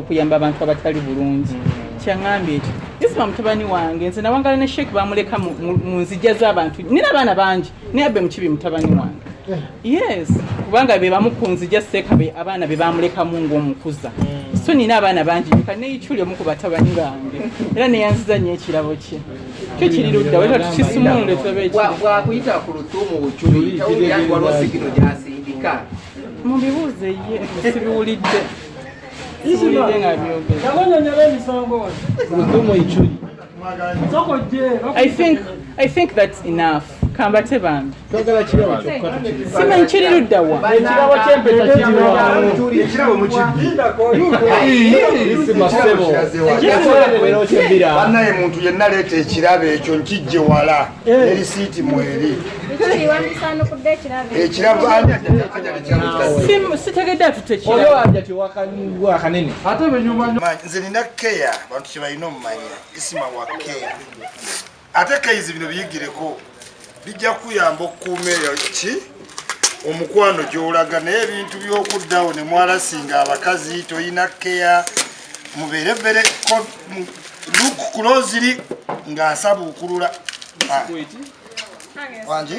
okuyamba abantu abatali bulungi kyangambye ekyo isima mutabani wange nze nawangala ne Sheikh bamuleka mu nzija z'abantu nina abaana bangi naye abbe mukibi mutabani wange yes kubanga be bamukunzija sekabe abaana be bamulekamu ng'omukuza so nina abaana bangi kane ichuli omu ku batabani bange era ne yanziza nnyo ekirabo kye kyo kiri ludda weta tukisumulule tulabe ekyo bwakuyita ku lutuumu bukyuli tawulira waliwo sigino gyasindika mubibuuze ye sibiwulidde I think that's enough. Kambate band. Sima nchiri luddawa. Banaye muntu yenna leeta ekirabe ekyo nkijje wala erisiiti mweri. Ekirabe ani sitegedde atutekira. Nze nina keya bantu kye balina omumanya isima wa keya. Ate keyizi bino biyigireko bijja kuyamba okukuuma eyo ki omukwano gy'olaga naye ebintu by'okuddawo ne mwalasinga abakazi toyina keya mubeere vere look closely ng'asabuukulula wangi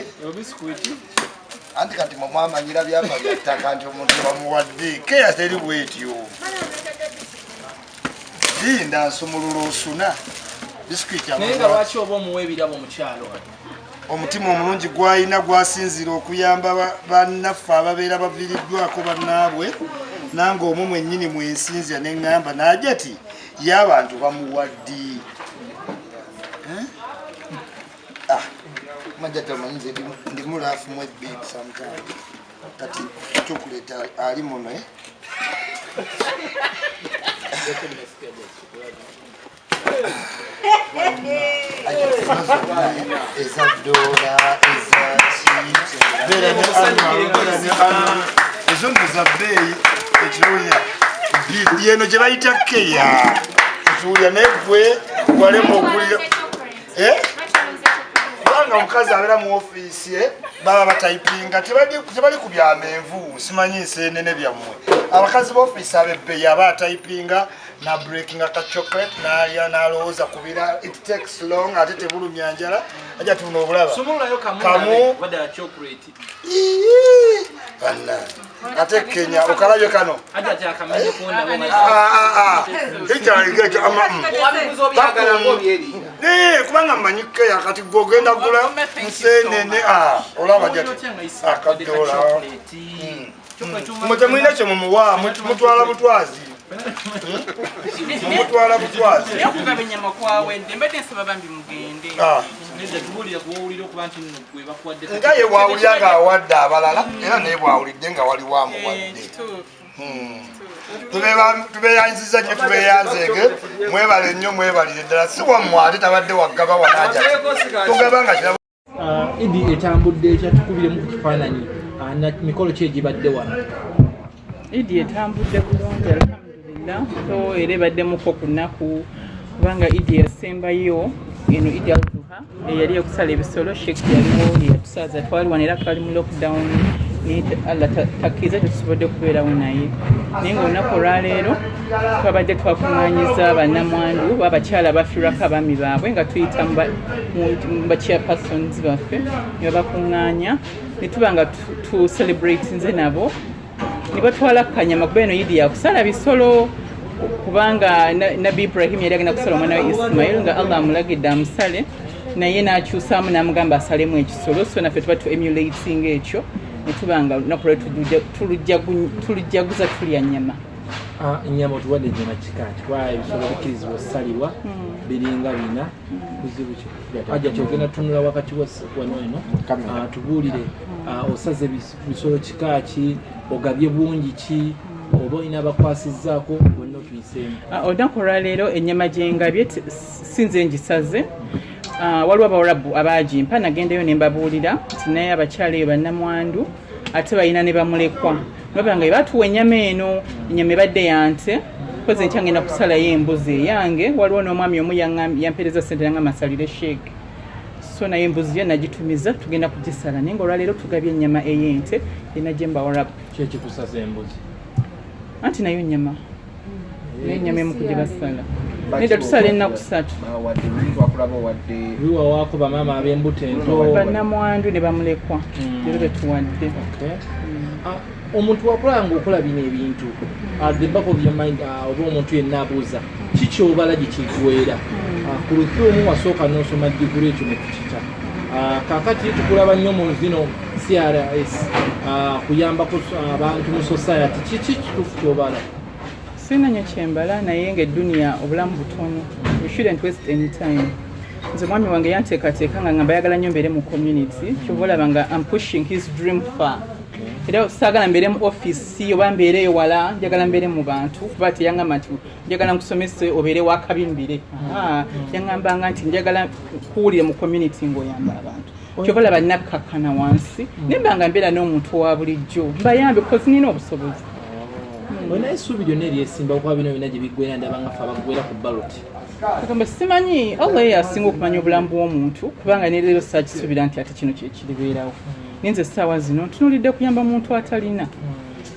anti kati mwamanyira byapa bya ttaka nti omuntu bamuwadde keya teri bwetyo linda nsumulula osuna bisikuiti lwaki oba omuwa ebirabo mukyalo omutima omulungi gwalina gwasinzira okuyamba bannaffe ababeera baviiriddwako bannaabwe nange omwo mwennyini mwensinzira neŋŋamba naajja ti ye abantu bamuwaddi majja tamanyize ndimulaafu mu ebbiiti sometime kati chokulate ali muno eza dola eza ezo ndoza bbeeyi ekiruya yeno gye bayita keya ekiruya naye gwe walemu okulira kubanga omukazi abeera mu ofiisi baba batayipinga tebali ku byamenvu simanyi nseenene byammwe abakazi b'ofiisi abebbeeyi aba atayipinga na breaking aka chocolate nalya nalowooza kubira it takes long ate tebulumya njala ajja tuna obulaba kamu ate Kenya okalabye kano kubanga mmanyi keya kati gogenda gula nseenene olaba akadola mutemwina kye mumuwa mutwala butwazi mutwala butwazi okugaba ennyama kwawedde mbadde nsaba bambi mugende nga ye bwawulira ng'awadde abalala era naye bwawulidde nga waliwo amuwadde tubeeyanziza nnyo tubeeyanzeege mwebale nnyo mwebalire ddala si wammwe ate tabadde waggaba wanaja tugaba nga kirabo idi etambudde ekyatukubiremu ku kifaananyi mikolo ki egibadde wano idi etambudde bulungi alhamdulillah so era ebaddemuko ku nnaku kubanga idi yasembayo eno idi alduha eyali okusala ebisolo Sheikh yaliwo yatusaaza twali wano era twali mu lockdown Allah takkiriza tetusobodde kubeerawo naye naye ngaolunaku olwaleero twabadde twakuŋŋaanyiza bannamwandu babakyala bafiirwako abaami baabwe nga tuyita mu bachairpersons baffe ne babakuŋŋaanya ne tuba nga tucelebratinze nabo ne batwala kanyama kuba eno yidi yakusala bisolo kubanga Nabi Ibrahim yali agenda kusala omwana we Ismail nga Allah amulagidde amusale naye n'akyusaamu n'amugamba asalemu ekisolo so naffe tuba tu emulating ekyo ne tuba nga olunaku lwe tulujjaguza tulya nnyama ennyama otuwadde nyama kikaaki kuba ebisolo bikkirizibwa osalibwa biringa bina kuzibu ki ajja kyogenda tunula wakati wano eno tubuulire osaze bisolo kikaaki ogabye bungi ki oba olina abakwasizzaako bonna otuyiseemu olunaku olwaleero ennyama gyengabye sinze ngisaze waliwo abawarabu abagimpa nagendayo ne mbabuulira nti naye abakyala eyo bannamwandu ate balina ne bamulekwa nobanga batuwa ennyama eno ennyama ebadde yante koze nkya ngenda kusalayo embuzi eyange waliwo n'omwami omu yampeereza sente nanga masalire Sheikh so naye embuzi yo nagitumiza tugenda kugisala naye ngaolwaleero tugabye ennyama ey'ente erina gye mbawarabu kyekikusaza embuzi anti nayo nnyama n'ennyama emu kugye basala nedda tusala ennaku 3 biwawaako bamaama ab'embuto ento bannamwandu ne bamulekwa leero betuwadde omuntu wakulanga okola bino ebintu at the back of your mind oba omuntu yenna abuuza kikyobala gye kikuweera ku lutuumu wasooka n'osoma diguli ekyo ne tukita kaakati tukulaba nnyo mu zino CRS kuyambako abantu mu society kiki kituufu kyobala sina nnyo kyembala naye ng'edduniya obulamu butono we shouldn't waste any time nze mwami wange yanteekateeka nga ngamba ayagala nnyo mbeere mu community kyova olaba nga am pushing his dream far era saagala mbeere mu office oba mbeereyo wala njagala mbeere mu bantu kuba teyangamba nti njagala nkusomese obeere wakabimbire yangambanga nti njagala kuwulire mu community ng'oyamba abantu kyova olaba nakkakkana wansi naye mbanga mbeera n'omuntu owa bulijjo mbayambe kozi nina obusobozi olina essuubi lyonna eryesimba okuba bino bina gye biggwera ndabanga fe abagwera ku baloti agamba simanyi allah ye asinga okumanya obulamu bw'omuntu kubanga ne leero saakisuubira nti ate kino kyekiribeerawo ninze essaawa zino ntunuulidde kuyamba muntu atalina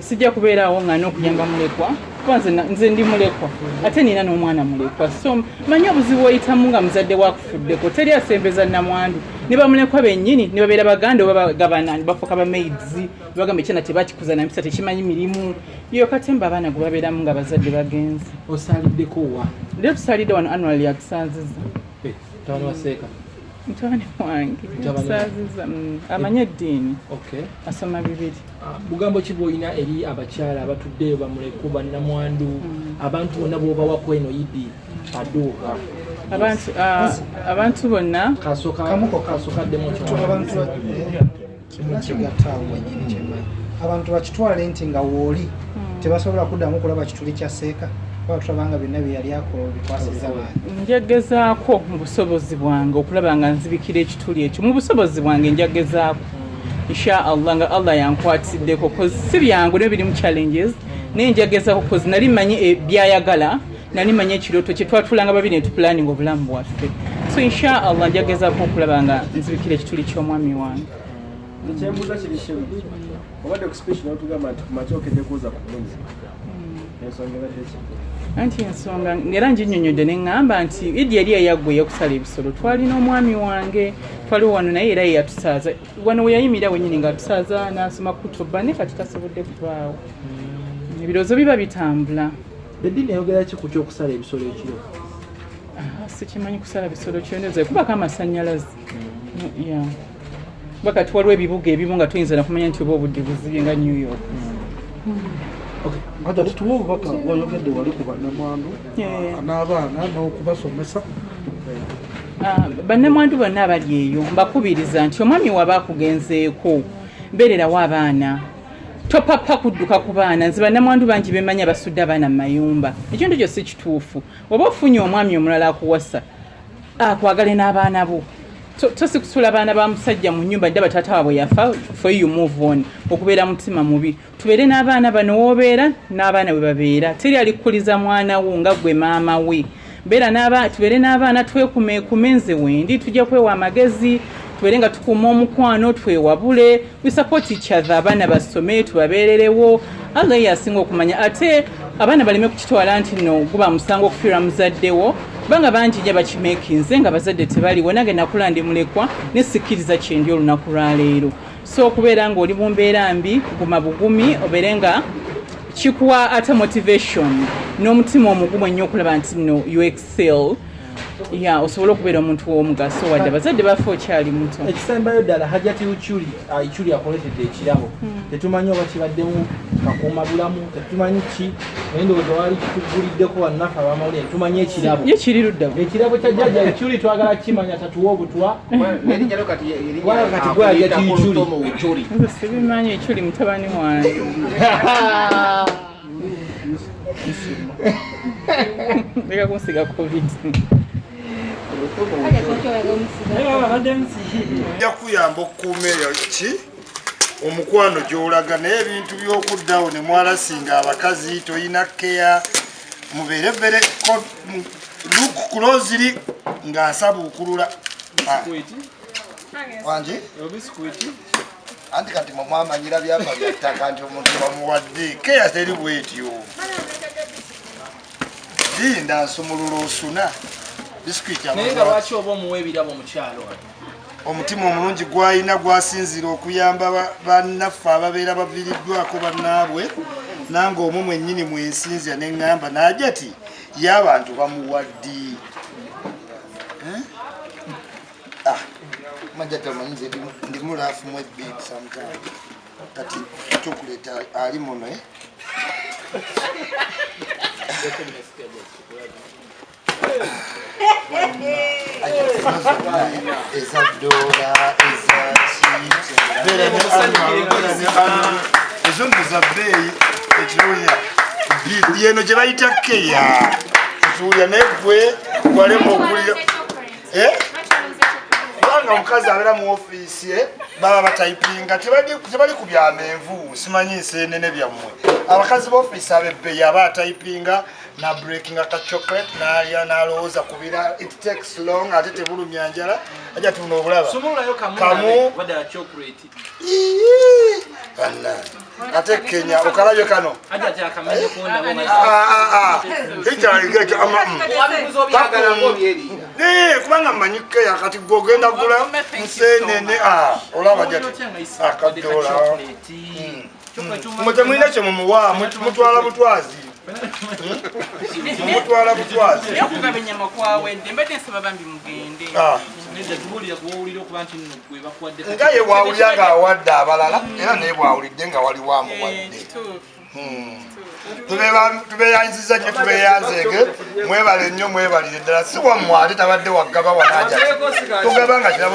sijja kubeeraawo nga n'okuyamba mulekwa kuba nze ndi mulekwa ate nina n'omwana mulekwa so manyi obuzibu oyitamu nga muzadde wakufuddeko teri asembeza nnamwandu ne bamulekwa bennyini ne babeera baganda oba bagabana ne bafuuka bamaids bagamba ekyana tebakikuza na mpisa tekimanyi mirimu yo katemba abaana gwe babeeramu nga bazadde bagenzi osaliddeko wa leero tusalidde wano annual yakusaaziza mutabani wa seeka mutabani wange yakusaaziza amanye eddiini asoma bibiri bugambo ki bw'olina eri abakyala abatuddeyo bamulekwa bannamwandu abantu bonna b'obawako eno yidi aduuka abantu bonna kasookaddemu abantu bakitwale nti nga wooli tebasobola kuddamu kulaba kituli kya seeka tulabanga byonna byeyali akola bikwasiza bantu njagezaako mu busobozi bwange okulaba nga nzibikira ekituli ekyo mu busobozi bwange njagezaako insha allah nga allah yankwatiddeko kozi si byangu ne biri mu challenges naye njagezaako kozi nali manyi byayagala nali manyi ekirooto kye twatulanga babiri ne tupulaninga obulamu bwaffe so insha allah njagezaako okulaba nga nzibikira ekituli ky'omwami wange ekyembuuza kiri kimu obadde ku speech n'otugamba nti kumakya okedde kuuza ku munzi ensonga ebadde anti ensonga era nginnyonnyodde ne ŋŋamba nti idi yali eyaggwa eyakusala ebisolo twalina omwami wange twaliwo wano naye era yeyatusaaza wano we yayimira wennyini ng'atusaaza n'asoma kutuba ne kati tasobodde kuvaawo ebirowoozo biba bitambula eddiini eyogera ki ku ky'okusala ebisolo ekiro sikimanyi kusala bisolo kyoneza kubako amasannyalaze kuba kati waliwo ebibuga ebimu nga tuyinza nakumanya nti oba obudde buzibye nga New York Ate tutuwa obubaka wayogedde wali ku bannamwandu n'abaana n'okubasomesa bannamwandu bonna abali eyo mbakubiriza nti omwami waba akugenzeeko mbeererawo abaana topapa kudduka ku baana nze bannamwandu bangi bemanya basudde abaana mu mayumba ekintu ekyo si kituufu oba ofunye omwami omulala akuwasa akwagale n'abaana bo tosikusula abaana ba musajja mu nnyumba ddaba taata waabwe yafa for you move on okubeera mutima mubi tubeere n'abaana bano woobeera n'abaana bwe babeera teri alikkuliza mwana wo nga gwe maama we tubeere n'abaana twekumeekume nze wendi tujja kwewa amagezi tubeere nga tukuuma omukwano twewabule we support each other abaana basome tubabeererewo allah ye asinga okumanya ate abaana baleme kukitwala nti no guba musango okufiirwa muzaddewo kubanga bangi nnyo bakimeekinze nga bazadde tebaliwo nange nakula ndi mulekwa nesikkiriza kyendi olunaku lwaleero so okubeera ng'oli mu mbeera mbi kuguma bugumi obeere nga kikuwa ate motivation n'omutima omugumu ennyo okulaba nti no you excel osobola okubeera omuntu w'omugaso wadde abazadde bafe okyali muto ekisembayo ddala hajati ichuli akoletedde ekirabo tetumanyi oba kibaddemu kakuuma bulamu tetumanyi ki naye ndowooza waali kituguliddeko wannaffe abamawulire tetumanyi ekirabo ye kiri luddawo ekirabo kya jjajja ichuli twagala kimanya tatuwa obutwa kati gwe hajati ichuli sibimanyi ichuli mutabani wange leka kunsiga covid ojja kuyamba okukuuma eyo ki omukwano gy'olaga naye ebintu by'okuddawo ne mwalasinga abakazi toyina keya mubeere vere look closely ng'asabuukulula wangi anti kati mwamanyira byapa bya ttaka nti omuntu bamuwadde keya teri bwetyo linda nsumulula osuna bisikuiti naye nga lwaki oba omuwa ebirabo mukyalo omutima omulungi gwalina gwasinzira okuyamba bannaffe ababeera baviiriddwako bannaabwe nange omwo mwennyini mwensinzira neŋŋamba naja ti ye abantu bamuwaddi majatamanyize ndimulaafu mu ebbiibi samtime kati kyokuleta ali muno ezadoola ezo ndoza bbeeyi ekiwulira yeno gye bayita keya ekiwulira naye gwe walema okulira kubanga omukazi abeera mu ofiisi baba batayipinga tebali ku byamenvu simanyi nseenene byammwe abakazi b'ofiisi abebbeeyi aba atayipinga nabreakinga ka chocolate nalya nalowooza kubira it takes long ate tebulumya njala aja tuna obulaba kamu ate Kenya okalabye kano kubanga mmanyi Kenya kati gwogenda gula nseenene olaba akadoola mutemulina kye mumuwa mutwala butwazi mumutwala butwazi okugaba ennyama kwawedde mbadde nsaba bambi mugende nga ye bwawulira ng'awadde abalala era naye bwawulidde nga waliwo amuwadde tubeeyanziza nnyo tubeeyanzeege mwebale nnyo mwebalire ddala si wammwe ate tabadde waggaba wanaja tugaba nga kirabo